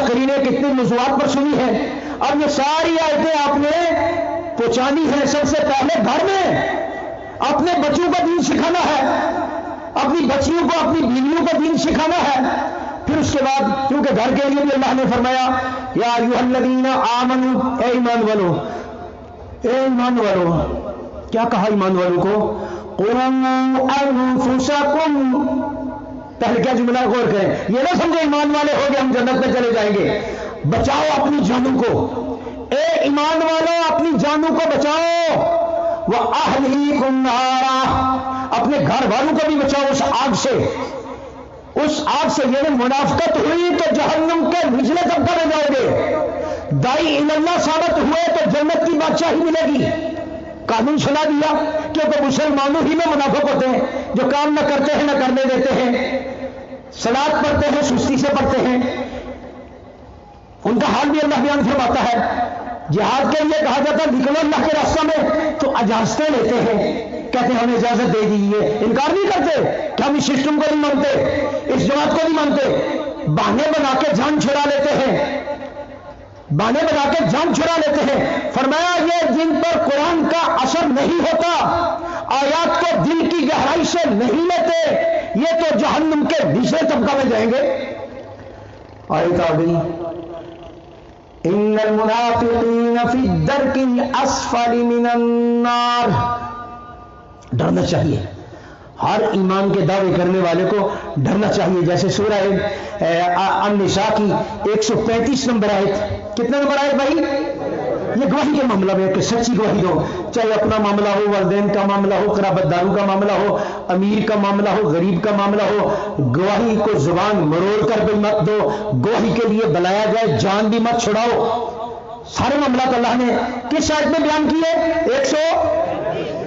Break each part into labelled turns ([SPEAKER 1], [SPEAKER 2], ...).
[SPEAKER 1] سے قرینے کتنے موضوعات پر سنی ہے. اب یہ ساری آیتیں آپ نے پہنچانی ہے. سب سے پہلے گھر میں اپنے بچوں کو دین سکھانا ہے, اپنی بچیوں کو اپنی بیویوں کو دین سکھانا ہے. پھر اس کے بعد کیونکہ گھر کے لیے بھی اللہ نے فرمایا یا ایھا الذین آمنوا, اے ایمان والو, اے ایمان والو, کیا کہا ایمان والوں کو؟ قوا انفسکم, پہلے کیا جملہ غور کریں, یہ نہ سمجھے ایمان والے ہو گئے ہم جنت میں چلے جائیں گے. بچاؤ اپنی جانوں کو, اے ایمان والو اپنی جانوں کو بچاؤ. وَأَهْلِيكُمْ نَارًا, اپنے گھر والوں کو بھی بچاؤ اس آگ سے. اس آگ سے یعنی منافقت ہوئی تو جہنم کے نچلے طبقے میں جاؤ گے. دائی اللہ ثابت ہوئے تو جنت کی بادشاہی ملے گی. قانون سنا دیا کیونکہ مسلمانوں ہی میں منافق ہوتے ہیں جو کام نہ کرتے ہیں نہ کرنے دیتے ہیں, صلاۃ پڑھتے ہیں سستی سے پڑھتے ہیں. ان کا حال بھی اللہ بیان فرماتا ہے. جہاد کے لیے کہا جاتا ہے نکلو اللہ کے راستہ میں تو اجازتیں لیتے ہیں, کہتے ہیں ہمیں اجازت دے دیجیے. انکار نہیں کرتے کہ ہم اس سسٹم کو نہیں مانتے, اس جماعت کو نہیں مانتے. بہانے بنا کے جان چھڑا لیتے ہیں, بہانے بنا کے جان چھڑا لیتے ہیں. فرمایا یہ جن پر قرآن کا اثر نہیں ہوتا, آیات کو دل کی گہرائی سے نہیں لیتے, یہ تو جہنم کے نچلے طبقہ میں جائیں گے. آیت آ گئی ان المنافقین فی الدرک الاسفل من النار. ڈرنا چاہیے, ہر ایمان کے دعوے کرنے والے کو ڈرنا چاہیے. جیسے سورہ النساء کی 135 نمبر آیت, کتنا نمبر آیت بھائی؟ یہ گواہی کے معاملہ میں کہ سچی گواہی دو, چاہے اپنا معاملہ ہو, والدین کا معاملہ ہو, قرابت داروں کا معاملہ ہو, امیر کا معاملہ ہو, غریب کا معاملہ ہو. گواہی کو زبان مروڑ کر بھی مت دو, گواہی کے لیے بلایا جائے جان بھی مت چھڑاؤ. سارے معاملات اللہ نے کس آیت میں بیان کیے؟ 100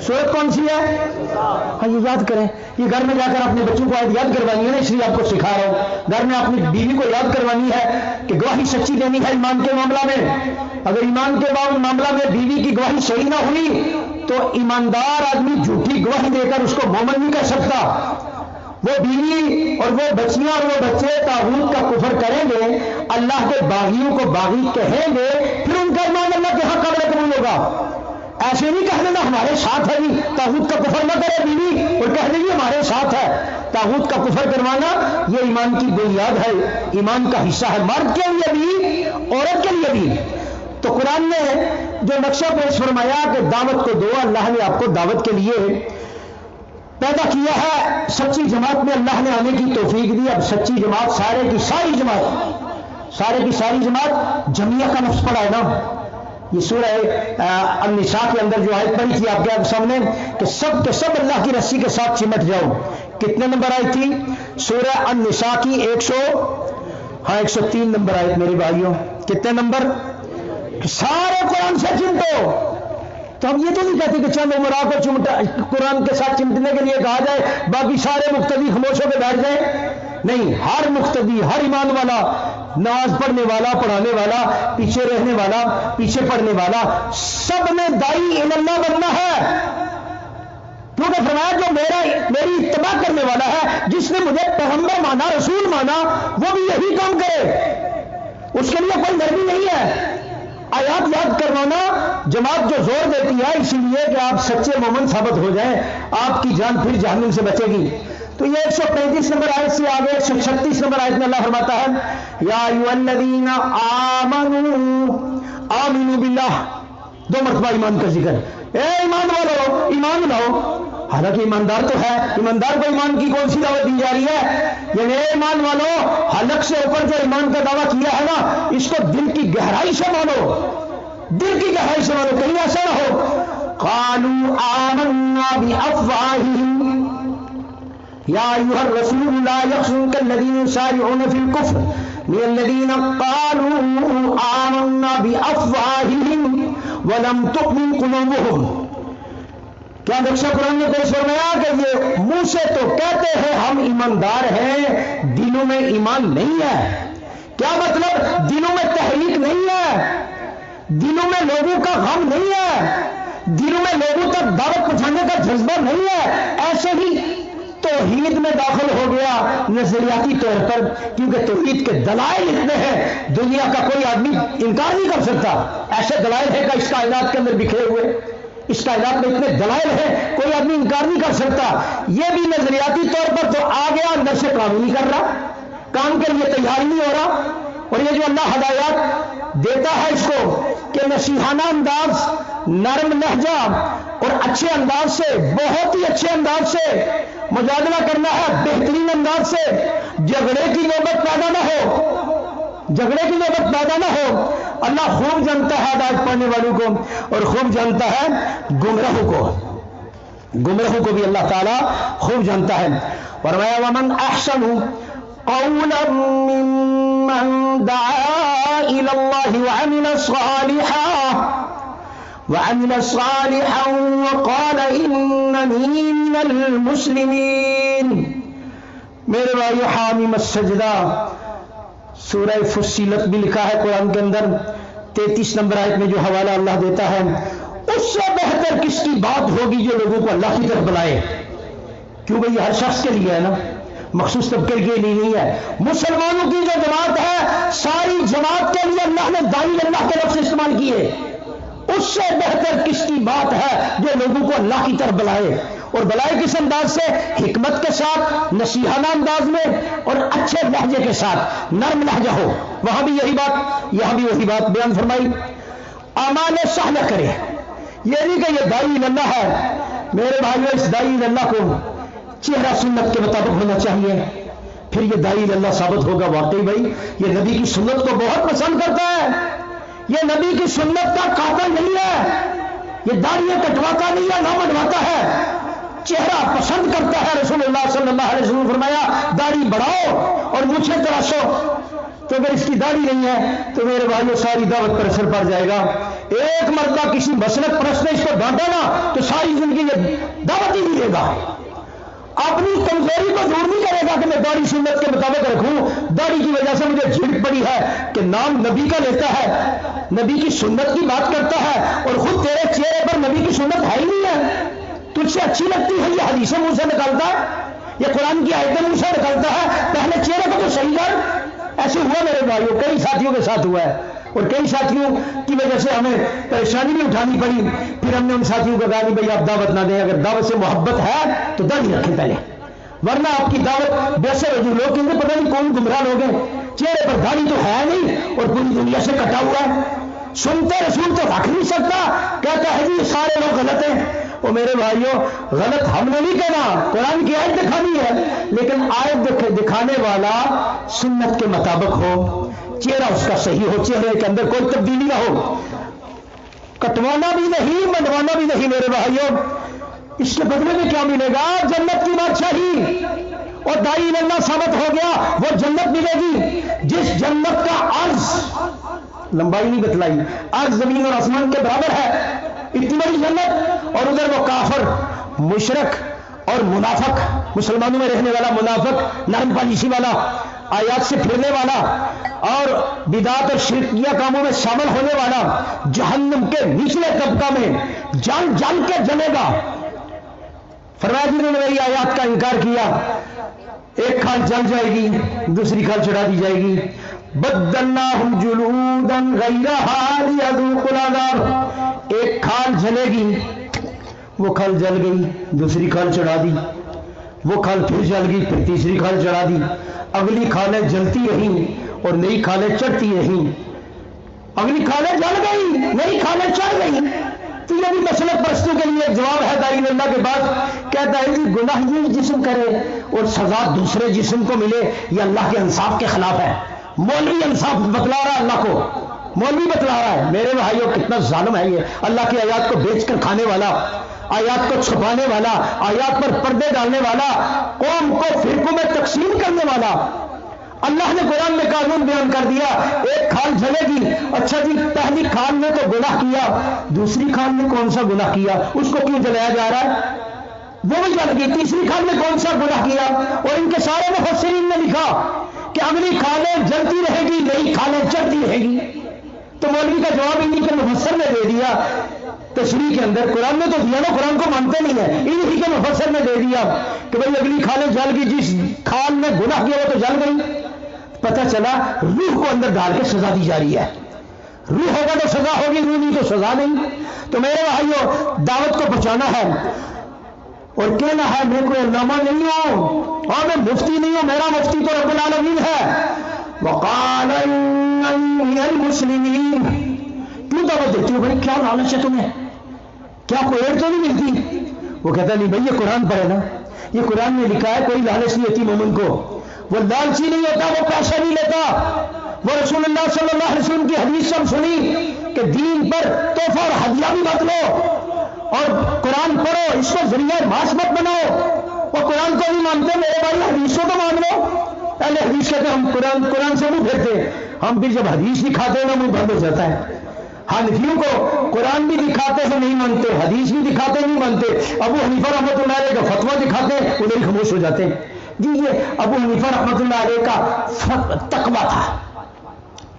[SPEAKER 1] سورت کون سی ہے؟ ہاں یہ یاد کریں, یہ گھر میں جا کر اپنے بچوں کو آیت یاد کروانی ہے نا, اس لیے آپ کو سکھا رہا ہوں. گھر میں اپنی بیوی کو یاد کروانی ہے کہ گواہی سچی دینی ہے ایمان کے معاملہ میں. اگر ایمان کے معاملہ میں بیوی کی گواہی صحیح نہ ہوئی تو ایماندار آدمی جھوٹی گواہی دے کر اس کو مومن نہیں کہہ سکتا. وہ بیوی اور وہ بچیاں اور وہ بچے طاغوت کا کفر کریں گے, اللہ کے باغیوں کو باغی کہیں گے, پھر ان کا ایمان اللہ کے حق قابل قبول ہوگا. ایسے نہیں کہہ دینا ہمارے ساتھ ہے جی, طاغوت کا کفر نہ کرے بیوی اور کہہ دے گی ہمارے ساتھ ہے. طاغوت کا کفر کروانا یہ ایمان کی بنیاد ہے, ایمان کا حصہ ہے, مرد کے لیے بھی عورت کے لیے بھی. تو قرآن نے جو نقشہ پیش فرمایا کہ دعوت کو دو, اللہ نے آپ کو دعوت کے لیے پیدا کیا ہے. سچی جماعت میں اللہ نے آنے کی توفیق دی. اب سچی جماعت سارے کی ساری جماعت, سارے کی ساری جماعت, جمعیہ کا لفظ پڑا ہے نا. یہ سورہ النساء کے اندر جو آیت پڑھی تھی آپ کے سامنے کہ سب کے سب اللہ کی رسی کے ساتھ چمٹ جاؤ. کتنے نمبر آئی تھی؟ سورہ النساء کی 103 نمبر آیت. میرے بھائیوں کتنے نمبر؟ سارے قرآن سے چمٹو. تو ہم یہ تو نہیں کہتے کہ چند عمرا کو قرآن کے ساتھ چمٹنے کے لیے کہا جائے, باقی سارے مقتدی خاموش ہو کے بیٹھ جائیں. نہیں, ہر مقتدی, ہر ایمان والا, نماز پڑھنے والا, پڑھانے والا, پیچھے رہنے والا, پیچھے پڑھنے والا, سب نے دائی اللہ بننا ہے. کیونکہ فرمایا جو میری اتباع کرنے والا ہے, جس نے مجھے پیغمبر مانا, رسول مانا, وہ بھی یہی کام کرے. اس کے لیے کوئی نرمی نہیں ہے. آیات یاد کروانا جماعت جو زور دیتی ہے اسی لیے کہ آپ سچے مومن ثابت ہو جائیں, آپ کی جان پھر جہنم سے بچے گی. تو یہ 135 نمبر آیت سے آگے 136 نمبر آیت میں اللہ فرماتا ہے یا ایھا الذین آمنوا آمنوا باللہ. 2 مرتبہ ایمان کا ذکر. اے ایمان والو ایمان لاؤ. حالانکہ ایماندار تو ہے, ایماندار کو ایمان کی کون سی دعوت دی جا رہی ہے؟ یعنی اے ایمان والو, حلق سے اوپر جو ایمان کا دعویٰ کیا ہے نا, اس کو دل کی گہرائی سے مانو, دل کی گہرائی سے مانو, کہیں ایسا نہ ہو قالوا آمنا بافواہہم یا ایھا الرسول لا یحزنک الذین یسارعون فی الکفر من الذین قالوا آمنا بافواہہم ولم تؤمن قلوبہم. کیا نقشہ قرآن نے پیش فرمایا کہ یہ منہ سے تو کہتے ہیں ہم ایماندار ہیں, دلوں میں ایمان نہیں ہے. کیا مطلب؟ دلوں میں تحریک نہیں ہے, دلوں میں لوگوں کا غم نہیں ہے, دلوں میں لوگوں تک دعوت پہنچانے کا جذبہ نہیں ہے. ایسے ہی تو توحید میں داخل ہو گیا نظریاتی طور پر، کیونکہ توحید کے دلائل اتنے ہیں دنیا کا کوئی آدمی انکار نہیں کر سکتا. ایسے دلائل ہے کہ اس کائنات کے اندر بکھرے ہوئے، اس کائنات میں اتنے دلائل ہیں کوئی آدمی انکار نہیں کر سکتا. یہ بھی نظریاتی طور پر تو آ گیا، اندر سے کام نہیں کر رہا، کام کے لیے تیار نہیں ہو رہا. اور یہ جو اللہ ہدایات دیتا ہے اس کو کہ نصیحانہ انداز، نرم لہجہ اور اچھے انداز سے، بہت ہی اچھے انداز سے مجادلہ کرنا ہے، بہترین انداز سے، جھگڑے کی نوبت پیدا نہ ہو، جھگڑے کی نوبت پیدا نہ ہو. اللہ خوب جانتا ہے ہدایت پانے والوں کو اور خوب جانتا ہے گمراہوں کو، گمراہوں کو بھی اللہ تعالیٰ خوب جانتا ہے. فرمایا ومن احسن قولا ممن دعا الى الله وعمل صالحا وقال انني من المسلمين. میرے بھائیو حامیم السجدہ سورہ فصیلت بھی لکھا ہے قرآن کے اندر 33 نمبر آیت میں جو حوالہ اللہ دیتا ہے، اس سے بہتر کس کی بات ہوگی جو لوگوں کو اللہ کی طرف بلائے. کیوں بھئی ہر شخص کے لیے ہے نا، مخصوص طبقے کے لیے نہیں ہے. مسلمانوں کی جو جماعت ہے ساری جماعت کے لیے اللہ نے داعی اللہ کے لفظ استعمال کیے. اس سے بہتر کس کی بات ہے جو لوگوں کو اللہ کی طرف بلائے، اور بلائے کس انداز سے؟ حکمت کے ساتھ، نصیحانہ انداز میں اور اچھے لہجے کے ساتھ، نرم لہجہ ہو. وہاں بھی یہی بات، یہاں بھی وہی بات بیان فرمائی. اعمال صالح کرے، یہ نہیں کہ یہ داعی اللہ ہے. میرے بھائیو اس داعی اللہ کو چہرہ سنت کے مطابق ہونا چاہیے، پھر یہ داعی اللہ ثابت ہوگا. واقعی بھائی یہ نبی کی سنت کو بہت پسند کرتا ہے، یہ نبی کی سنت کا قاتل نہیں ہے، یہ داڑھی کٹواتا نہیں ہے، نہ منڈواتا ہے، چہرہ پسند کرتا ہے. رسول اللہ صلی اللہ علیہ وسلم فرمایا داڑھی بڑھاؤ اور مجھے تراشو. تو اگر اس کی داڑھی نہیں ہے تو میرے بھائیو ساری دعوت پر اثر پڑ جائے گا. ایک مرتبہ کسی مسلک پرست نے اس کو ڈانٹا نا تو ساری زندگی یہ دعوت ہی نہیں دے گا. اپنی کمزوری کو دور نہیں کرے گا کہ میں داڑھی سنت کے مطابق رکھوں، داڑھی کی وجہ سے مجھے جھڑک پڑی ہے کہ نام نبی کا لیتا ہے، نبی کی سنت کی بات کرتا ہے اور خود تیرے چہرے پر نبی کی سنت ہے ہی نہیں ہے. تجھ سے اچھی لگتی ہے یہ حدیثیں منہ سے نکالتا ہے، یہ قرآن کی آیتیں منہ سے نکالتا ہے، پہلے چہرے کو تو صحیح کر. ایسے ہوا میرے بھائیوں، کئی ساتھیوں کے ساتھ ہوا ہے اور کئی ساتھیوں کی وجہ سے ہمیں پریشانی بھی اٹھانی پڑی. پھر ہم نے ان ساتھیوں کو کہا کہ بھائی آپ دعوت نہ دیں، اگر دعوت سے محبت ہے تو داڑھی رکھیں پہلے، ورنہ آپ کی دعوت ویسے رجوع لوگ کہیں گے پتہ نہیں کون گمراہ لوگ ہیں، چہرے پر داڑھی تو ہے نہیں اور پوری دنیا سے کٹا ہوا ہے، سنتے رسول تو رکھ نہیں سکتا، کہتا ہے جی سارے لوگ غلط ہیں. وہ میرے بھائیوں غلط ہم نے نہیں کہنا، قرآن کی آیت دکھانی ہے، لیکن آیت دکھانے والا سنت کے مطابق ہو، چہرہ اس کا صحیح ہو، چہرے کے اندر کوئی تبدیلی نہ ہو، کٹوانا بھی نہیں منڈوانا بھی نہیں. میرے بھائیوں اس کے بدلے میں کیا ملے گا؟ جنت کی بادشاہی. اور داعی اللہ ثابت ہو گیا وہ جنت ملے گی جس جنت کا عرض، لمبائی نہیں بتلائی، عرض زمین اور آسمان کے برابر ہے، اتنی بڑی جنت. اور ادھر وہ کافر، مشرک اور منافق، مسلمانوں میں رہنے والا منافق، نرم پالیسی والا، آیات سے پھرنے والا اور بدعت اور شرکیہ کاموں میں شامل ہونے والا، جہنم کے نچلے طبقہ میں جل جل کے جلے گا. فرمایا جنہوں نے میری آیات کا انکار کیا ایک کھال جل جائے گی، دوسری کھال چڑھا دی جائے گی. بدلناہم جلودا غیرہا لیذوقوا العذاب، ایک کھال جلے گی، وہ کھال جل گئی، دوسری کھال چڑھا دی، وہ کھال پھر جل گئی، پھر تیسری کھال چڑھا دی، اگلی کھالیں جلتی رہیں اور نئی کھالیں چڑھتی رہیں، اگلی کھالیں جل گئی، نئی کھالیں چڑھ گئی. تو یہ بھی مسلک پرستوں کے لیے جواب ہے داعی اللہ کے پاس. کہتا ہے کہ گناہ یہ جسم کرے اور سزا دوسرے جسم کو ملے، یہ اللہ کے انصاف کے خلاف ہے. مولوی انصاف بتلا رہا ہے اللہ کو، مولوی بتلا رہا ہے. میرے بھائیوں کتنا ظالم ہے یہ، اللہ کی آیات کو بیچ کر کھانے والا، آیات کو چھپانے والا، آیات پر پردے ڈالنے والا، قوم کو فرقوں میں تقسیم کرنے والا. اللہ نے قرآن میں قانون بیان کر دیا ایک کھال جلے گی. اچھا جی پہلی کھال نے تو گناہ کیا، دوسری کھال نے کون سا گناہ کیا؟ اس کو کیوں جلایا جا رہا ہے؟ وہ بھی جل گئی. تیسری کھال نے کون سا گناہ کیا؟ اور ان کے سارے مفسرین نے لکھا کہ اگلی کھالیں جلتی رہے گی، نئی کھالیں چڑھتی رہے گی. تو مولوی کا جواب انہیں کے مفسر نے دے دیا تشریح کے اندر قرآن میں تو دیا نا، قرآن کو مانتے نہیں ہیں، انہی کے مفسر نے دے دیا کہ بھائی اگلی کھالیں جل گئی، جس کھال نے گناہ کیا وہ تو جل گئی. پتہ چلا روح کو اندر ڈال کے سزا دی جا رہی ہے. روح ہوگا تو سزا ہوگی، روح نہیں تو سزا نہیں. تو میرے بھائیو دعوت کو پہنچانا ہے اور کہنا ہے میں کوئی علامہ نہیں ہوں اور میں مفتی نہیں ہوں، میرا مفتی تو رب العالمین ہے. وقال اننی من المسلمین. کیوں دعوت دیتی ہو بھائی؟ کیا لالچ ہے تمہیں؟ کیا کوئی ایڈ تو نہیں ملتی؟ وہ کہتا نہیں بھائی یہ قرآن پر ہے نا، یہ قرآن میں لکھا ہے کوئی لالچ نہیں ہوتی مومن کو. وہ لالچی نہیں ہوتا، وہ پیسہ نہیں لیتا. وہ رسول اللہ صلی اللہ علیہ وسلم کی حدیث سب سنی کہ دین پر تحفہ اور ہدیہ بھی مت لو اور قرآن پڑھو، اس کو ذریعہ معاش مت بناؤ. وہ قرآن کو نہیں مانتے میرے بھائی، حدیث کو تو مان لو. پہلے حدیث کہتے ہم قرآن سے نہیں پھرتے، ہم بھی جب حدیث دکھاتے ہیں نا منہ بند ہو جاتا ہے. حنفیوں کو قرآن بھی دکھاتے ہیں نہیں مانتے، حدیث بھی دکھاتے نہیں مانتے. ابو حنیفہ رحمۃ اللہ علیہ کا فتویٰ دکھاتے ہیں انہیں خاموش ہو جاتے ہیں. جی یہ ابو حنیفہ رحمۃ اللہ علیہ کا تقویٰ تھا.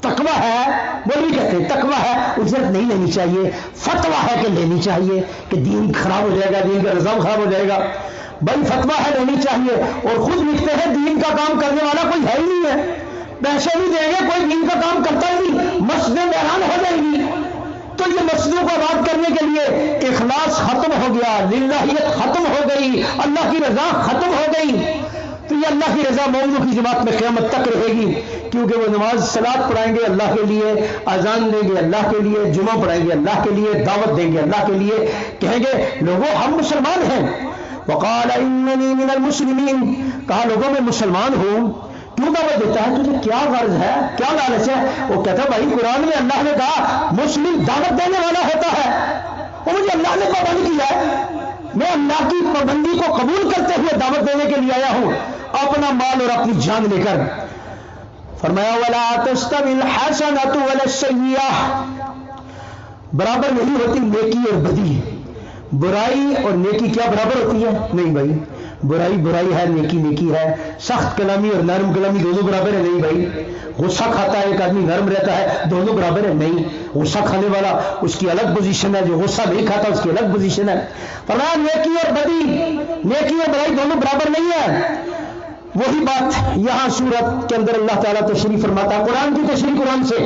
[SPEAKER 1] تقویٰ ہے، وہ بھی کہتے ہیں تقویٰ ہے اجرت نہیں لینی چاہیے، فتویٰ ہے کہ لینی چاہیے کہ دین خراب ہو جائے گا، دین کا نظام خراب ہو جائے گا. بھائی فتویٰ ہے لینی چاہیے. اور خود لکھتے ہیں دین کا کام کرنے والا کوئی ہے ہی نہیں ہے، پیسے بھی دیں گے کوئی دین کا کام کرتا ہی نہیں، مسجدیں ویران ہو جائیں گی. تو یہ مسجدوں کو آباد کرنے کے لیے اخلاص ختم ہو گیا، للہیت ختم ہو گئی، اللہ کی رضا ختم ہو گئی. تو یہ اللہ کی رضا مومنوں کی جماعت میں قیامت تک رہے گی، کیونکہ وہ نماز صلات پڑھائیں گے اللہ کے لیے، اذان دیں گے اللہ کے لیے، جمعہ پڑھائیں گے اللہ کے لیے، دعوت دیں گے اللہ کے لیے، کہیں گے لوگوں ہم مسلمان ہیں. وقال اننی من المسلمین. کہا لوگوں میں مسلمان ہوں. کیوں دعوت دیتا ہے؟ تجھے کیا غرض ہے، کیا لالچ ہے؟ وہ کہتا ہے بھائی قرآن میں اللہ نے کہا مسلم دعوت دینے والا ہوتا ہے، اور مجھے اللہ نے پابند کیا ہے، میں اللہ کی پابندی کو قبول کرتے ہوئے دعوت دینے کے لیے آیا ہوں اپنا مال اور اپنی جان لے کر. فرمایا ولا تستوی الحسنۃ ولا السیئۃ. برابر نہیں ہوتی نیکی اور بدی. برائی اور نیکی کیا برابر ہوتی ہے؟ نہیں بھائی، برائی برائی ہے، نیکی نیکی ہے. سخت کلامی اور نرم کلامی دونوں برابر ہے؟ نہیں بھائی. غصہ کھاتا ہے ایک آدمی نرم رہتا ہے، دونوں برابر ہے؟ نہیں. غصہ کھانے والا اس کی الگ پوزیشن ہے، جو غصہ نہیں کھاتا اس کی الگ پوزیشن ہے. فرمایا نیکی اور بدی، نیکی اور برائی دونوں برابر نہیں ہے. وہی بات یہاں سورت کے اندر اللہ تعالیٰ تشریح فرماتا ہے. قرآن کی تشریح قرآن سے،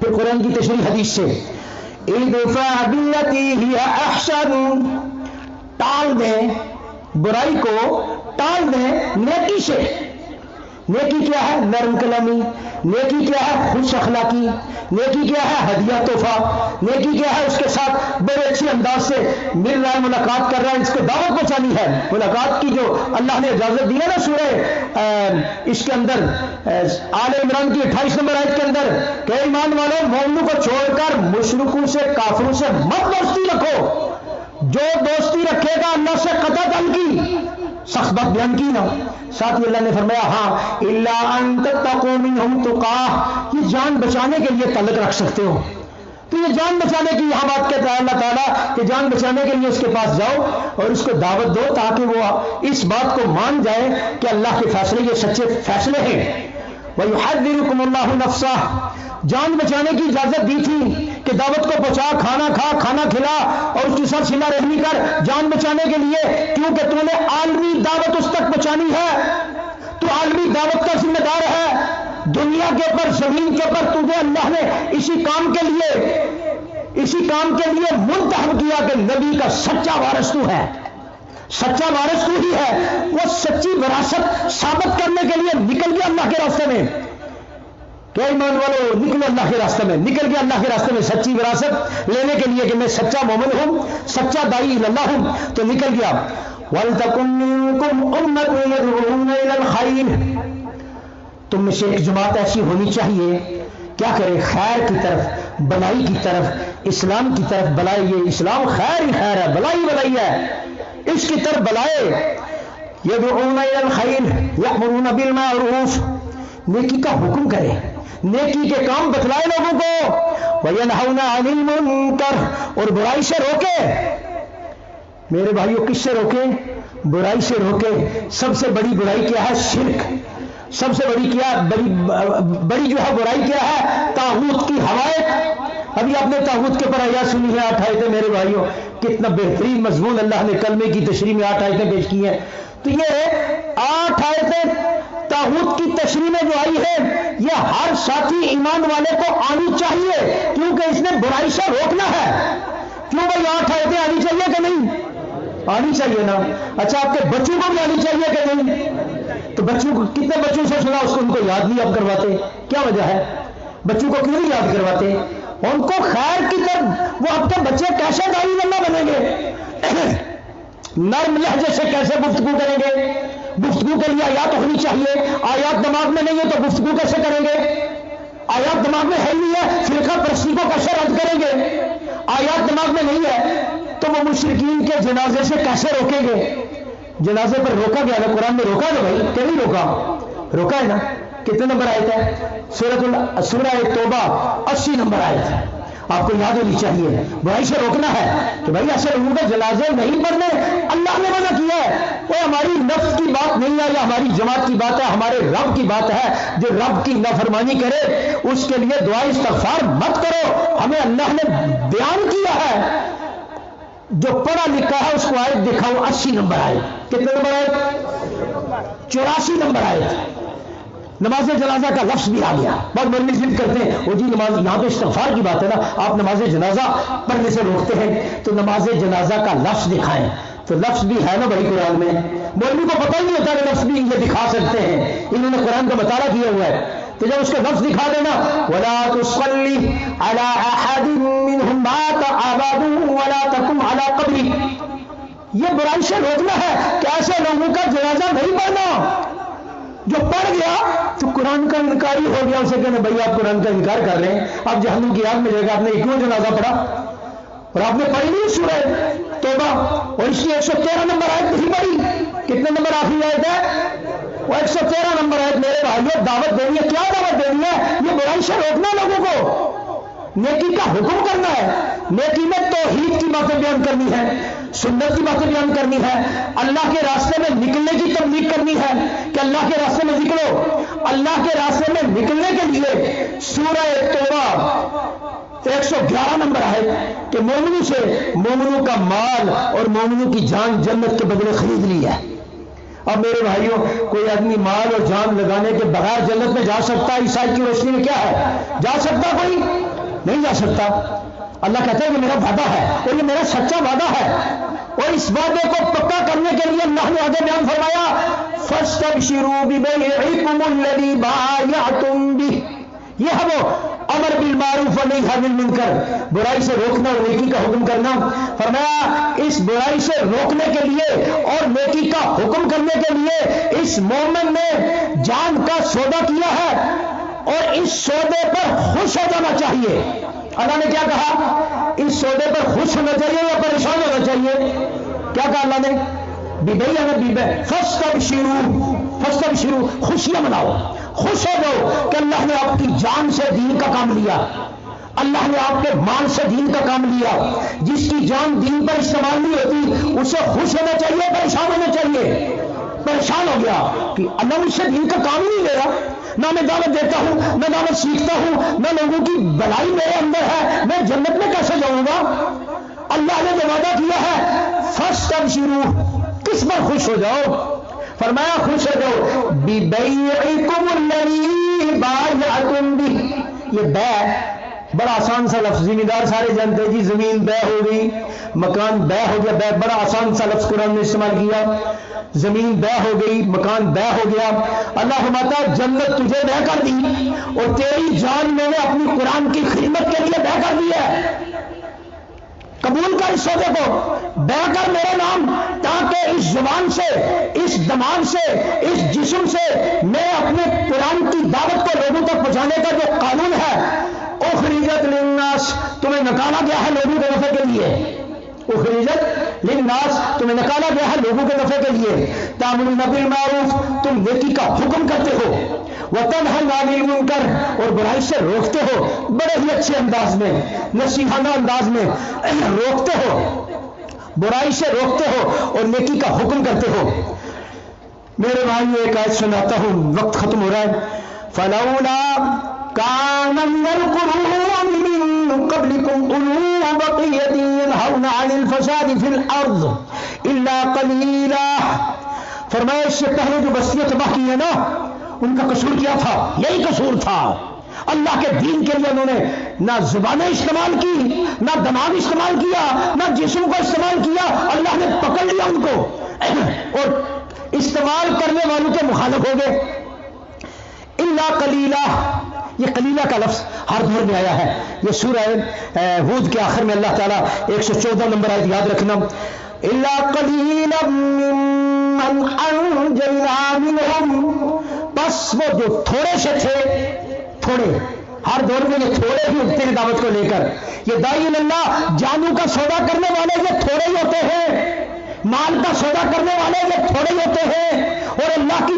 [SPEAKER 1] پھر قرآن کی تشریح حدیث سے. ادفع بالتی ہی احسن. ٹال دیں برائی کو، ٹال دیں نیکی سے. نیکی کیا ہے؟ نرم کلامی. نیکی کیا ہے؟ خوش اخلاقی. نیکی کیا ہے؟ ہدیہ تحفہ. نیکی کیا ہے؟ اس کے ساتھ بڑے اچھے انداز سے مل رہا ہے، ملاقات کر رہا ہے، اس کو دعوت پہنچانی ہے. ملاقات کی جو اللہ نے اجازت دی ہے نا سورہ اس کے اندر آل عمران کی 28 نمبر آیت کے اندر کہ ایمان والوں مومنوں کو چھوڑ کر مشرکوں سے کافروں سے مت دوستی رکھو. جو دوستی رکھے گا اللہ سے قطع تن کی، سخت بات بیان کی نا. ساتھ ہی اللہ نے فرمایا ہاں الا ان تتقوا منهم تقاه. یہ جان بچانے کے لیے تعلق رکھ سکتے ہو. تو یہ جان بچانے کی یہاں بات کہتا ہے اللہ تعالیٰ کہ جان بچانے کے لیے اس کے پاس جاؤ اور اس کو دعوت دو تاکہ وہ اس بات کو مان جائے کہ اللہ کے فیصلے یہ سچے فیصلے ہیں. وَيُحَذِّرُكُمُ اللَّهُ نَفْسَهُ. جان بچانے کی اجازت دی تھی کہ دعوت کو پہنچا، کھانا کھا، کھانا کھلا اور اس کے ساتھ صلہ رحمی کر جان بچانے کے لیے، کیونکہ تو نے عالمی دعوت اس تک پہنچانی ہے. تو عالمی دعوت کا ذمہ دار ہے. دنیا کے اوپر زمین کے اوپر تجھے اللہ نے اسی کام کے لیے منتخب کیا کہ نبی کا سچا وارث تو ہے. سچا وارث تو ہی ہے. وہ سچی وراثت ثابت کرنے کے لیے نکل گیا اللہ کے راستے میں. کیا ایمان والو نکلو اللہ کے راستے میں، نکل گیا اللہ کے راستے میں سچی وراثت لینے کے لیے کہ میں سچا مومن ہوں، سچا داعی اللہ ہوں. تو نکل گیا. وَلْتَكُن مِّنكُمْ أُمَّةٌ يَدْعُونَ إِلَى الْخَيْرِ. تم میں سے ایک جماعت ایسی ہونی چاہیے کیا کرے؟ خیر کی طرف، بلائی کی طرف، اسلام کی طرف. بلائی، یہ اسلام خیر ہی خیر ہے، بلائی بلائی ہے، اس کی طرف بلائے. يَدْعُونَ إِلَى الْخَيْرِ يَأْمُرُونَ بِالْمَعْرُوفِ. نیکی کا حکم کرے، نیکی کے کام بتلائے لوگوں کو. وَيَنْهَوْنَ عَنِ الْمُنكَرِ. اور برائی سے روکے. میرے بھائیوں کس سے روکے؟ برائی سے روکے. سب سے بڑی برائی کیا ہے؟ شرک. سب سے بڑی جو ہے برائی کیا ہے؟ طاغوت کی حمایت. ابھی ابھی آپ نے طاغوت کے اوپر آیات سنی ہے 8 آیتیں میرے بھائیوں، کتنا بہترین مضمون اللہ نے کلمے کی تشریح میں 8 آیتیں پیش کی ہیں. تو یہ 8 آیتیں طاغوت کی تشریح میں جو آئی ہے یہ ہر ساتھی ایمان والے کو آنی چاہیے، کیونکہ اس نے برائی سے روکنا ہے. کیوں بھائی 8 آیتیں آنی چاہیے کہ نہیں؟ آنی چاہیے نا. اچھا آپ کے بچوں کو بھی آنی چاہیے کہ نہیں؟ تو بچوں کو کتنے بچوں سے سنا اس کو ان کو یاد نہیں اب کرواتے؟ کیا وجہ ہے؟ بچوں کو کیوں نہیں یاد کرواتے؟ ان کو خیر کی طرف، وہ آپ کے بچے کیسے داعی اللہ بنیں گے؟ نرم لہجے سے کیسے گفتگو کریں گے؟ گفتگو کے لیے آیات ہونی چاہیے. آیات دماغ میں نہیں ہے تو گفتگو کیسے کریں گے؟ آیات دماغ میں ہے نہیں ہے، فرقہ پرستی کو کیسے رد کریں گے؟ آیات دماغ میں نہیں ہے تو وہ مشرکین کے جنازے سے کیسے روکیں گے؟ جنازے پر روکا گیا نا، قرآن میں روکا نا بھائی، کہ نہیں روکا؟ روکا ہے نا. کتنے نمبر آیت ہے؟ سورہ توبہ 80 نمبر آیت ہے. آپ کو یاد ہونی چاہیے. برائی سے روکنا ہے کہ بھائی ایسے لوگوں کے جنازے نہیں پڑھنے، اللہ نے منع کیا ہے. وہ ہماری نفس کی بات نہیں ہے یا ہماری جماعت کی بات ہے، ہمارے رب کی بات ہے. جو رب کی نافرمانی کرے اس کے لیے دعا استغفار مت کرو. ہمیں اللہ نے بیان کیا ہے. جو پڑھا لکھا ہے اس کو آیت دکھاؤ. 80 نمبر آیت. کتنے نمبر آیت؟ 84 نمبر آیت. نماز جنازہ کا لفظ بھی آ گیا. بہت بڑی ضد کرتے ہیں وہ جی نماز، یہاں تو استغفار کی بات ہے نا، آپ نماز جنازہ پڑھنے سے روکتے ہیں تو نماز جنازہ کا لفظ دکھائیں. تو لفظ بھی ہے نا بھائی قرآن میں. مولوی کو پتہ ہی نہیں ہوتا کہ لفظ بھی یہ دکھا سکتے ہیں، انہوں نے قرآن کا مطالعہ کیا ہوا ہے. تو جب اس کا لفظ دکھا دینا، وَلَا تُصَلِّ عَلَىٰ أَحَدٍ مِّنْهُمْ مَاتَ أَبَدًا وَلَا تَقُمْ عَلَىٰ قَبْرِهِ. یہ برائی سے روکنا ہے کہ ایسے لوگوں کا جنازہ نہیں پڑھنا. جو پڑھ گیا تو قرآن کا انکاری ہو گیا. اسے کہنا بھائی آپ قرآن کا انکار کر رہے ہیں، آپ جہنم کی آگ میں جائے گا. آپ نے کیوں جنازہ پڑھا؟ اور آپ نے پڑھی نہیں سورہ توبہ، اور اس کی 113 نمبر آیت نہیں پڑھی. کتنے نمبر آخری آیت ہے؟ وہ 113 نمبر آیت. میرے بھائیوں دعوت دینی ہے. کیا دعوت دینی ہے؟ یہ برائی سے روکنا لوگوں کو، نیکی کا حکم کرنا ہے. نیکی میں توحید کی باتیں بیان کرنی ہے، سنت کی باتیں بیان کرنی ہے، اللہ کے راستے میں نکلنے کی تبلیغ کرنی ہے کہ اللہ کے راستے میں نکلو. اللہ کے راستے میں نکلنے کے لیے سورہ توبہ 111 نمبر ہے کہ مومنوں سے مومنوں کا مال اور مومنوں کی جان جنت کے بدلے خرید لی ہے. اب میرے بھائیوں کوئی آدمی مال اور جان لگانے کے بغیر جنت میں جا سکتا ہے؟ عیسائی کی روشنی میں کیا ہے؟ جا سکتا کوئی؟ نہیں جا سکتا. اللہ کہتا ہے کہ میرا وعدہ ہے اور یہ میرا سچا وعدہ ہے. اور اس وعدے کو پکا کرنے کے لیے اللہ نے آگے بیان فرمایا فَاسْتَبْشِرُوا بِبَيْعِكُمُ الَّذِي بَايَعْتُمْ بِهِ. یہ ہے وہ امر بالمعروف ونہی عن المنکر، برائی سے روکنا اور نیکی کا حکم کرنا. فرمایا اس برائی سے روکنے کے لیے اور نیکی کا حکم کرنے کے لیے اس مومن نے جان کا سودا کیا ہے اور اس سودے پر خوش ہو جانا چاہیے. اللہ نے کیا کہا؟ اس سودے پر خوش ہونا چاہیے یا پریشان ہونا چاہیے؟ کیا کہا اللہ نے؟ فَاسْتَبْشِرُوا، خوشیاں مناؤ، خوش ہو جاؤ کہ اللہ نے آپ کی جان سے دین کا کام لیا، اللہ نے آپ کے مال سے دین کا کام لیا. جس کی جان دین پر استعمال نہیں ہوتی اسے خوش ہونا چاہیے، پریشان ہونا چاہیے؟ پریشان ہو گیا کہ اللہ مجھ سے دین کا کام ہی نہیں لے رہا. نہ میں دعوت دیتا ہوں، نہ دعوت سیکھتا ہوں، نہ لوگوں کی بھلائی میرے اندر ہے، میں جنت میں کیسے جاؤں گا؟ اللہ نے جو وعدہ کیا ہے فَاسْتَبْشِرُوا، کس پر خوش ہو جاؤ؟ فرمایا خوش ہو جاؤ بِبَيْعِكُمُ الَّذِي بَايَعْتُمْ بِهِ. یہ بیع بڑا آسان سا لفظ، زمیندار سارے جانتے جی زمین بیع ہو گئی، مکان بیع ہو گیا. بیع بڑا آسان سا لفظ قرآن نے استعمال کیا. زمین بیع ہو گئی، مکان بیع ہو گیا. اللہ فرماتا ہے جنت تجھے بیع کر دی اور تیری جان میں نے اپنی قرآن کی خدمت کے لیے بیع کر دی ہے. قبول کر اس سودے کو، بیع کر میرا نام، تاکہ اس زبان سے، اس دماغ سے، اس جسم سے میں اپنے قرآن کی دعوت کو لوگوں تک پہنچانے کا جو قانون ہے اخرجت للناس، تمہیں نکالا گیا ہے لوگوں کے نفع کے لیے. اخرجت للناس، تمہیں نکالا گیا ہے لوگوں کے نفع کے لیے. تأمرون بالمعروف، تم نیکی کا حکم کرتے ہو، وتنہون عن المنکر، اور برائی سے روکتے ہو. بڑے ہی اچھے انداز میں، نصیحانہ انداز میں روکتے ہو، برائی سے روکتے ہو اور نیکی کا حکم کرتے ہو. میرے بھائی ایک آیت سناتا ہوں، وقت ختم ہو رہا ہے. فلولا كان من القرون من قبلكم أولو بقية ينهون عن الفساد في الأرض إلا قليلا. فرمایا اس سے پہلے جو بستیاں تباہ کی ہیں نا ان کا قصور کیا تھا؟ یہی قصور تھا. اللہ کے دین کے لیے انہوں نے نہ زبانیں استعمال کی، نہ دماغ استعمال کیا، نہ جسم کو استعمال کیا. اللہ نے پکڑ لیا ان کو اور استعمال کرنے والوں کے مخالف ہو گئے. الا قلیلا، یہ قلیلہ کا لفظ ہر دور میں آیا ہے. یہ سورہ ہود کے آخر میں اللہ تعالیٰ 114 نمبر آیت یاد رکھنا. الا قلیلا ممن انجینا منہم، بس وہ جو تھوڑے سے تھے، تھوڑے، ہر دور میں یہ تھوڑے ہی اٹھتے ہیں دعوت کو لے کر. یہ داعی اللہ، جانوں کا سودا کرنے والے یہ تھوڑے ہی ہوتے ہیں، مال کا سودا کرنے والے یہ تھوڑے ہی ہوتے ہیں، اور اللہ کی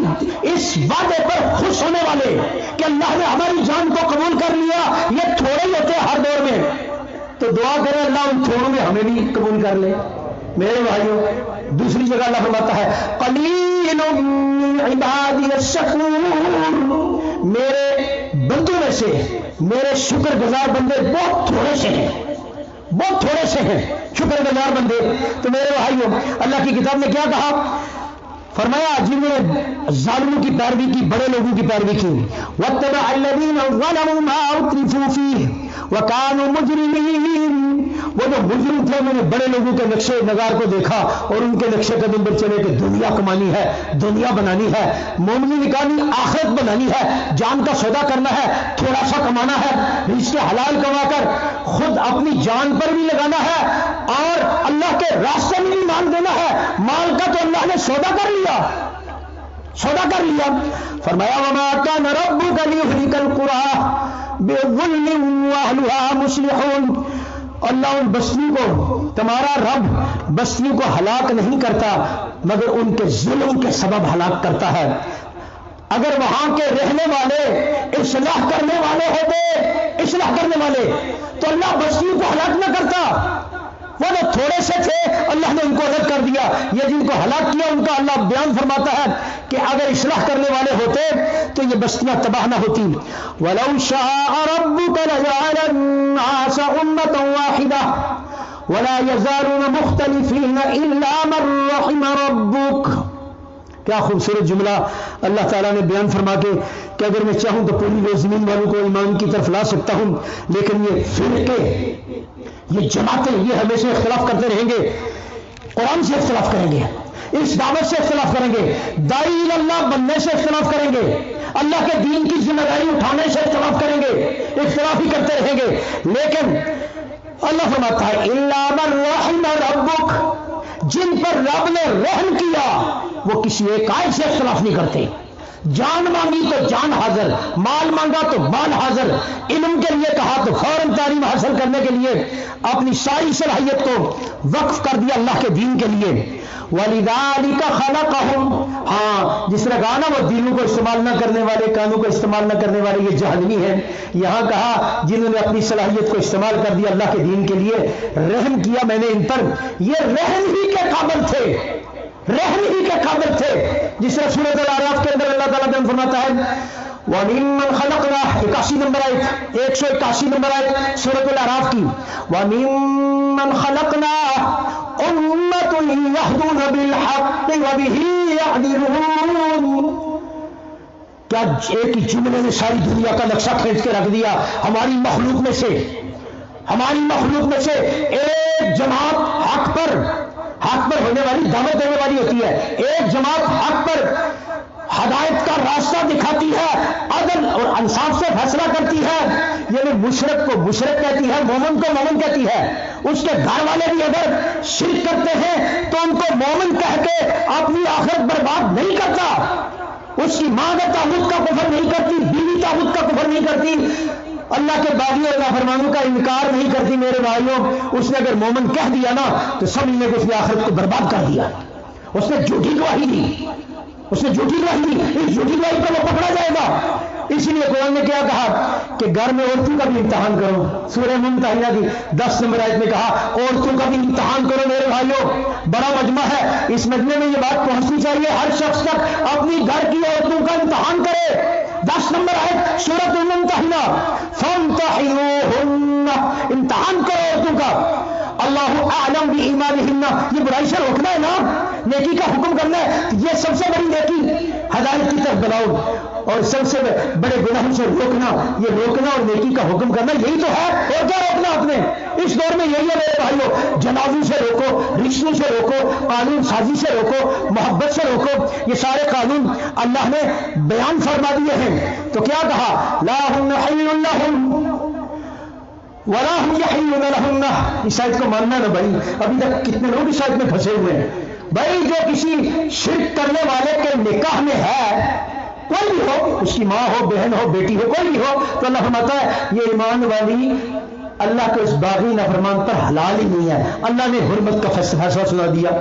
[SPEAKER 1] اس وعدے پر خوش ہونے والے کہ اللہ نے ہماری جان کو قبول کر لیا یہ تھوڑے ہی ہوتے ہیں ہر دور میں. تو دعا کریں اللہ ان تھوڑوں میں ہمیں بھی قبول کر لے. میرے بھائیوں، دوسری جگہ اللہ فرماتا ہے قلیل من عبادی الشکور، میرے بندوں میں سے میرے شکر گزار بندے بہت تھوڑے سے ہیں، بہت تھوڑے سے ہیں شکر گزار بندے. تو میرے بھائیوں، اللہ کی کتاب نے کیا کہا؟ فرمایا جنہوں نے ظالموں کی پیروی کی، بڑے لوگوں کی پیروی کی، واتبع الذین ظلموا ما اترفوا فیہ وکانوا مجرمین، وہ جو مجرم تھے انہوں نے بڑے لوگوں کے نقشے نگار کو دیکھا اور ان کے نقشے قدم پر چلے کہ دنیا کمانی ہے، دنیا بنانی ہے، مومنی نکالنی، آخرت بنانی ہے، جان کا سودا کرنا ہے، تھوڑا سا کمانا ہے، رزق حلال کما کر خود اپنی جان پر بھی لگانا ہے اور اللہ کے راستے میں بھی مال دینا ہے. مال کا تو اللہ نے سودا کر لیا، سودا کر لیا. فرمایا وما كان ربك ليهلك القرى بظلم واهلها مصلحون، اللہ ان بستیوں کو، تمہارا رب بستیوں کو ہلاک نہیں کرتا مگر ان کے ظلم کے سبب ہلاک کرتا ہے. اگر وہاں کے رہنے والے اصلاح کرنے والے ہوتے، اصلاح کرنے والے، تو اللہ بستیوں کو ہلاک نہ کرتا. وہ جو تھوڑے سے تھے اللہ نے ان کو الگ کر دیا. یہ جن کو ہلاک کیا ان کا اللہ بیان فرماتا ہے کہ اگر اصلاح کرنے والے ہوتے تو یہ بستیاں تباہ نہ ہوتی. وَلَوْ شَاءَ رَبُّكَ لَجَعَلَ النَّاسَ أُمَّةً وَاحِدَةً وَلَا يَزَالُونَ مُخْتَلِفِينَ إِلَّا مَن رَّحِمَ رَبُّكَ. کیا خوبصورت جملہ اللہ تعالیٰ نے بیان فرما کے کہ اگر میں چاہوں تو پوری زمین والوں کو ایمان کی طرف لا سکتا ہوں، لیکن یہ فرقے، یہ جماعتیں، یہ ہمیشہ اختلاف کرتے رہیں گے. قرآن سے اختلاف کریں گے، اس دعوت سے اختلاف کریں گے، داعی اللہ بننے سے اختلاف کریں گے، اللہ کے دین کی ذمہ داری اٹھانے سے اختلاف کریں گے، اختلاف ہی کرتے رہیں گے. لیکن اللہ فرماتا ہے الا من رحم ربک، جن پر رب نے رحم کیا وہ کسی ایک آیت سے اختلاف نہیں کرتے. جان مانگی تو جان حاضر، مال مانگا تو مال حاضر، علم کے لیے کہا تو فوراً تعلیم حاصل کرنے کے لیے اپنی ساری صلاحیت کو وقف کر دیا اللہ کے دین کے لیے. وَلِذَٰلِكَ خَلَقَهُمْ، ہاں جس طرح کہا نا وہ دلوں کو استعمال نہ کرنے والے، کانوں کو استعمال نہ کرنے والے یہ جہنمی ہیں. یہاں کہا جنہوں نے اپنی صلاحیت کو استعمال کر دیا اللہ کے دین کے لیے، رحم کیا میں نے ان پر، یہ رحم ہی کے قابل تھے، رحم ہی کے قابل تھے. جس طرح سورۃ الاعراف کے اندر اللہ تعالیٰ بیان فرماتا ہے وَمِمَّنْ خَلَقْنَا، 81 نمبر آیت، 181 نمبر آیت سورۃ الاعراف کی، وَمِمَّنْ خَلَقْنَا أُمَّةٌ يَهْدُونَ بِالْحَقِّ وَبِهِ يَعْدِلُونَ. کیا ایک ہی جملے نے ساری دنیا کا نقشہ کھینچ کے رکھ دیا؟ ہماری مخلوق میں سے، ہماری مخلوق میں سے ایک جماعت حق پر ہونے والی، دعوت دینے والی ہوتی ہے، ایک جماعت حق پر ہدایت کا راستہ دکھاتی ہے، عدل اور انصاف سے فیصلہ کرتی ہے. یعنی مشرک کو مشرک کہتی ہے، مومن کو مومن کہتی ہے. اس کے گھر والے بھی اگر شرک کرتے ہیں تو ان کو مومن کہہ کے اپنی آخرت برباد نہیں کرتا. اس کی ماں کا تعبد کا کفر نہیں کرتی، بیوی تعبد کا کفر نہیں کرتی، اللہ کے باغی اور نافرمانوں کا انکار نہیں کرتی. میرے بھائیوں، اس نے اگر مومن کہہ دیا نا تو سمجھنے کو اس نے آخرت کو برباد کر دیا. اس نے جھوٹی گواہی دی، اس نے جھوٹی گواہی دی، اس جھوٹی گواہی پر وہ پکڑا جائے گا. اسی لیے قرآن نے کیا کہا کہ گھر میں عورتوں کا بھی امتحان کرو. سورہ ممتحنہ کی 10 نمبر آیت میں کہا عورتوں کا بھی امتحان کرو. میرے بھائیوں، بڑا مجمع ہے، اس مجمع میں یہ بات پہنچنی چاہیے، ہر شخص تک اپنی گھر کی عورتوں کا امتحان کرے. 10 نمبر آیت سورۃ الممتحنہ، فامتحنوہن، امتحان کرو عورتوں کا، اللہ اعلم بایمانہن، یہ برائی سے روکنا ہے نا، نیکی کا حکم کرنا ہے، یہ سب سے بڑی نیکی ہدایت کی طرف بلاؤ، اور سب سے بڑے گناہوں سے روکنا، یہ روکنا اور نیکی کا حکم کرنا، یہی تو ہے، اور کیا روکنا آپ نے اس دور میں؟ یہی ہے میرے بھائیو، جنازوں سے روکو، رشتوں سے روکو، قانون سازی سے روکو، محبت سے روکو، یہ سارے قانون اللہ نے بیان فرما دیے ہیں۔ تو کیا کہا؟ لا ہن حل لہم ولا ہم یحلون لہن، اس آیت کو ماننا نا بھائی، ابھی تک کتنے لوگ اس آیت میں پھنسے ہوئے ہیں بھائی، جو کسی شرک کرنے والے کے نکاح میں ہے، کوئی بھی ہو، اس کی ماں ہو، بہن ہو، بیٹی ہو، کوئی بھی ہو، تو اللہ فرماتا ہے یہ ایمان والی اللہ کو اس باغی نافرمان پر حلال ہی نہیں ہے، اللہ نے حرمت کا فیصلہ سنا دیا۔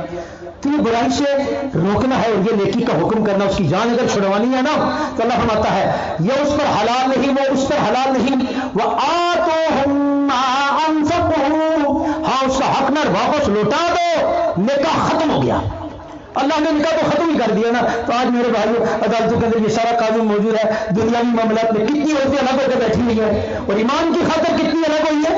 [SPEAKER 1] تو یہ برائی سے روکنا ہے اور یہ نیکی کا حکم کرنا، اس کی جان اگر چھڑوانی ہے نا تو اللہ فرماتا ہے یہ اس پر حلال نہیں، وہ اس پر حلال نہیں، وآتوہم ما انفقوا، ہاں اس کا حق نہ واپس لوٹا دو، نکاح ختم ہو گیا، اللہ نے نکاح تو ختم ہی کر دیا نا۔ تو آج میرے بھائیوں عدالتوں کے اندر یہ سارا قانون موجود ہے، دنیاوی معاملات میں کتنی عورتیں الگ ہو کے بیٹھی ہوئی ہیں، اور ایمان کی خاطر کتنی الگ ہوئی ہے،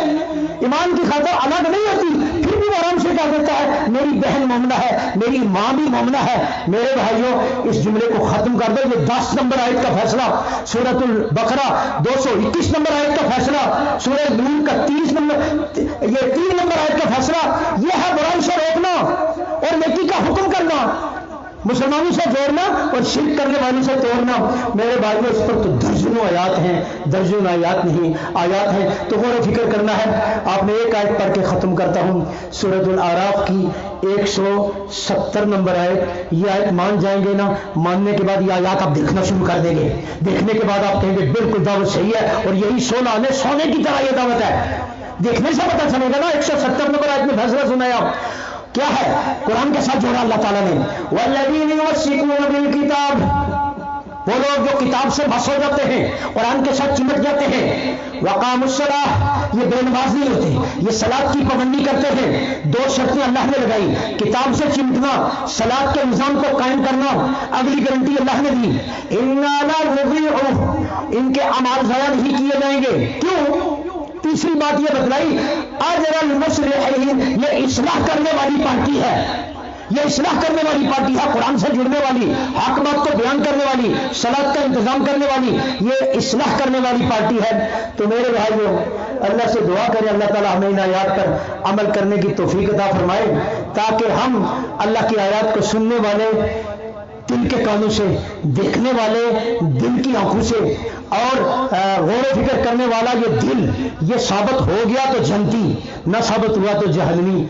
[SPEAKER 1] ایمان کی خاطر الگ نہیں ہوتی، پھر بھی وہ آرام سے کہہ دیتا ہے میری بہن مومنہ ہے، میری ماں بھی مومنہ ہے۔ میرے بھائیوں اس جملے کو ختم کر دو، یہ 10 نمبر آیت کا فیصلہ سورۃ البقرہ، 221 نمبر آیت کا فیصلہ سورہ نور کا 30 نمبر، یہ 3 نمبر آیت کا فیصلہ، یہ ہے برائی سے روکنا اور نیکی کا حکم کرنا، مسلمانوں سے جوڑنا اور شرک کرنے والوں سے توڑنا۔ میرے بھائیوں اس پر تو درجنوں آیات ہیں، درجنوں آیات نہیں آیات ہیں، تو غور و فکر کرنا ہے۔ آپ نے ایک آیت پڑھ کے ختم کرتا ہوں، سورۃ الاعراف کی 170 نمبر آیت، یہ آیت مان جائیں گے نا، ماننے کے بعد یہ آیات آپ دیکھنا شروع کر دیں گے، دیکھنے کے بعد آپ کہیں گے بالکل دعوت صحیح ہے، اور یہی سونے کی طرح یہ دعوت ہے، دیکھنے سے پتہ چلے گا نا۔ 170 نمبر آیت میں فیصلہ سنایا کیا ہے، قرآن کے ساتھ جوڑا اللہ تعالیٰ نے، والذین یمسکون بالکتاب، وہ لوگ جو کتاب سے بس ہو جاتے ہیں، قرآن کے ساتھ چمٹ جاتے ہیں، وقاموا الصلاۃ، یہ بے نماز نہیں ہوتے، یہ صلاۃ کی پابندی کرتے ہیں۔ 2 شرطیں اللہ نے لگائی، کتاب سے چمٹنا، صلاۃ کے نظام کو قائم کرنا، اگلی گارنٹی اللہ نے دی، انا لا نضیع، ان کے اعمال ضائع نہیں کیے جائیں گے۔ کیوں؟ تیسری بات یہ بتلائی، اجر المصلحین، یہ اصلاح کرنے والی پارٹی ہے، یہ اصلاح کرنے والی پارٹی ہے، قرآن سے جڑنے والی، حق بات کو بیان کرنے والی، صلاۃ کا انتظام کرنے والی، یہ اصلاح کرنے والی پارٹی ہے۔ تو میرے بھائیوں اللہ سے دعا کریں اللہ تعالیٰ ہمیں ان آیات پر عمل کرنے کی توفیق عطا فرمائے، تاکہ ہم اللہ کی آیات کو سننے والے دل کے کانوں سے، دیکھنے والے دل کی آنکھوں سے، اور غور و فکر کرنے والا یہ دل، یہ ثابت ہو گیا تو جنتی، نہ ثابت ہوا تو جہنمی۔